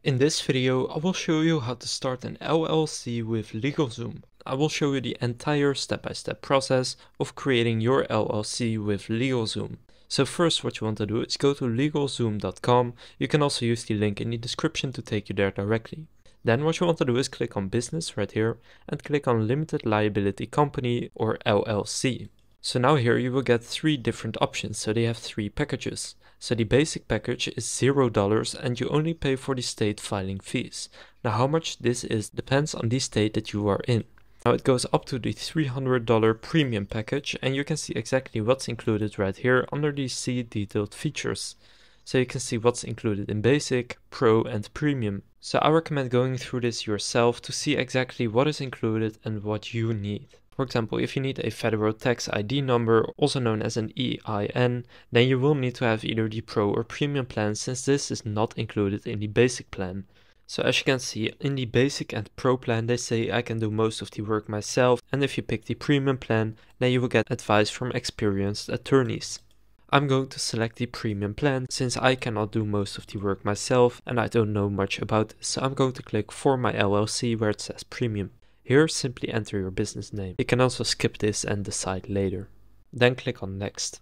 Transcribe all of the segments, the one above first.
In this video, I will show you how to start an LLC with LegalZoom. I will show you the entire step-by-step process of creating your LLC with LegalZoom. So first what you want to do is go to LegalZoom.com. You can also use the link in the description to take you there directly. Then what you want to do is click on business right here and click on limited liability company or LLC. So now here you will get three different options, so they have three packages. So the basic package is $0 and you only pay for the state filing fees. Now how much this is depends on the state that you are in. Now it goes up to the $300 premium package and you can see exactly what's included right here under the See Detailed Features. So you can see what's included in basic, pro and premium. So I recommend going through this yourself to see exactly what is included and what you need. For example, if you need a federal tax ID number, also known as an EIN, then you will need to have either the Pro or Premium plan, since this is not included in the basic plan. So as you can see, in the basic and Pro plan, they say I can do most of the work myself, and if you pick the Premium plan, then you will get advice from experienced attorneys. I'm going to select the Premium plan, since I cannot do most of the work myself and I don't know much about this, so I'm going to click for my LLC where it says Premium. Here, simply enter your business name. You can also skip this and decide later. Then click on Next.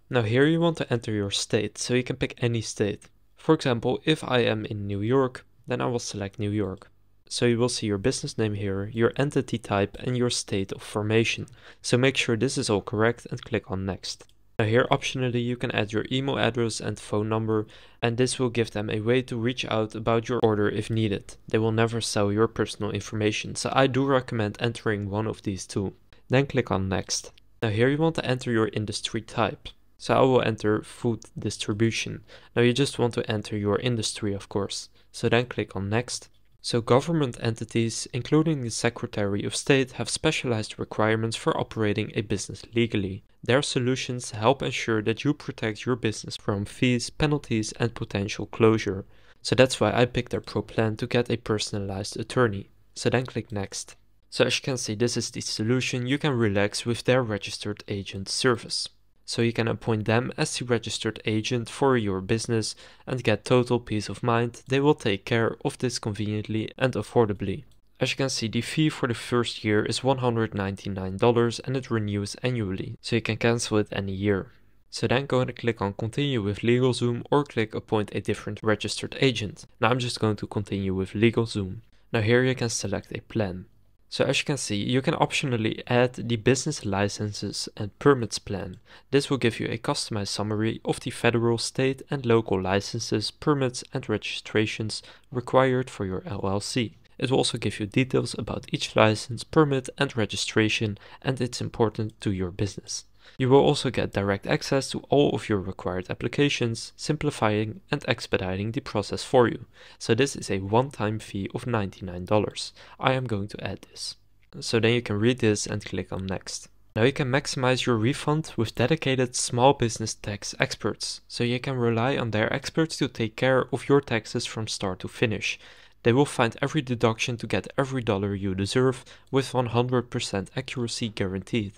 Now here you want to enter your state, so you can pick any state. For example, if I am in New York, then I will select New York. So you will see your business name here, your entity type and your state of formation. So make sure this is all correct and click on Next. Now here optionally you can add your email address and phone number, and this will give them a way to reach out about your order if needed. They will never sell your personal information, so I do recommend entering one of these two. Then click on Next. Now here you want to enter your industry type. So I will enter food distribution. Now you just want to enter your industry, of course. So then click on Next. So government entities, including the Secretary of State, have specialized requirements for operating a business legally. Their solutions help ensure that you protect your business from fees, penalties and potential closure. So that's why I picked their Pro plan to get a personalized attorney. So then click Next. So as you can see, this is the solution. You can relax with their registered agent service. So you can appoint them as the registered agent for your business and get total peace of mind. They will take care of this conveniently and affordably. As you can see, the fee for the first year is $199 and it renews annually, so you can cancel it any year. So then go and click on Continue with LegalZoom or click Appoint a different registered agent. Now I'm just going to continue with LegalZoom. Now here you can select a plan. So as you can see, you can optionally add the business licenses and permits plan. This will give you a customized summary of the federal, state and local licenses, permits and registrations required for your LLC. It will also give you details about each license, permit and registration and its importance to your business. You will also get direct access to all of your required applications, simplifying and expediting the process for you. So this is a one-time fee of $99. I am going to add this. So then you can read this and click on Next. Now you can maximize your refund with dedicated small business tax experts. So you can rely on their experts to take care of your taxes from start to finish. They will find every deduction to get every dollar you deserve with 100% accuracy guaranteed.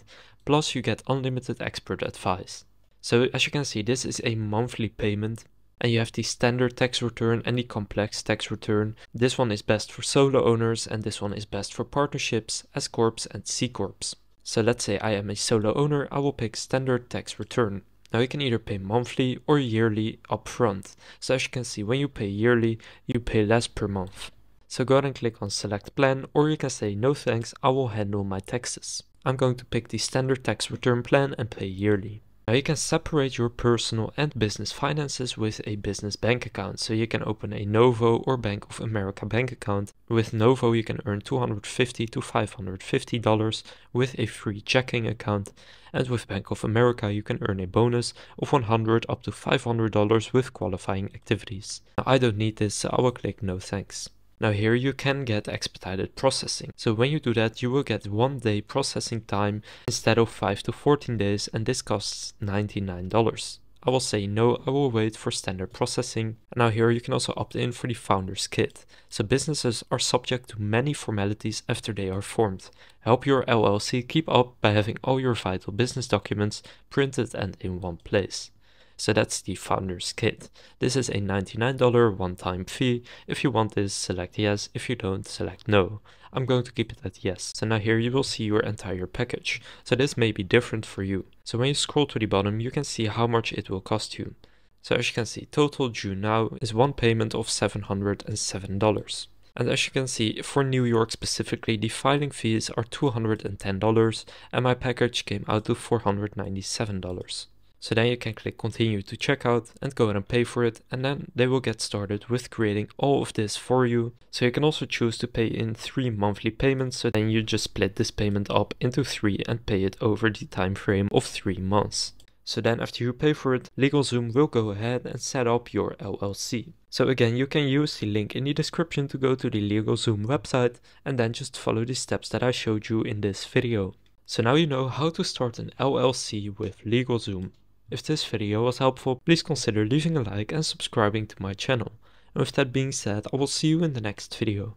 Plus you get unlimited expert advice. So as you can see, this is a monthly payment and you have the standard tax return and the complex tax return. This one is best for solo owners and this one is best for partnerships, S Corps and C Corps. So let's say I am a solo owner, I will pick standard tax return. Now you can either pay monthly or yearly upfront. So as you can see, when you pay yearly, you pay less per month. So go ahead and click on select plan, or you can say no thanks, I will handle my taxes. I'm going to pick the standard tax return plan and pay yearly. Now you can separate your personal and business finances with a business bank account. So you can open a Novo or Bank of America bank account. With Novo you can earn $250 to $550 with a free checking account. And with Bank of America you can earn a bonus of $100 up to $500 with qualifying activities. Now I don't need this, so I will click no thanks. Now here you can get expedited processing. So when you do that, you will get 1 day processing time instead of 5 to 14 days and this costs $99. I will say no, I will wait for standard processing. And now here you can also opt in for the Founders Kit. So businesses are subject to many formalities after they are formed. Help your LLC keep up by having all your vital business documents printed and in one place. So that's the Founders Kit. This is a $99 one-time fee. If you want this, select yes. If you don't, select no. I'm going to keep it at yes. So now here you will see your entire package. So this may be different for you. So when you scroll to the bottom, you can see how much it will cost you. So as you can see, total due now is one payment of $707. And as you can see, for New York specifically, the filing fees are $210 and my package came out to $497. So then you can click continue to checkout and go ahead and pay for it, and then they will get started with creating all of this for you. So you can also choose to pay in 3 monthly payments, so then you just split this payment up into 3 and pay it over the time frame of 3 months. So then after you pay for it, LegalZoom will go ahead and set up your LLC. So again, you can use the link in the description to go to the LegalZoom website and then just follow the steps that I showed you in this video. So now you know how to start an LLC with LegalZoom. If this video was helpful, please consider leaving a like and subscribing to my channel. And with that being said, I will see you in the next video.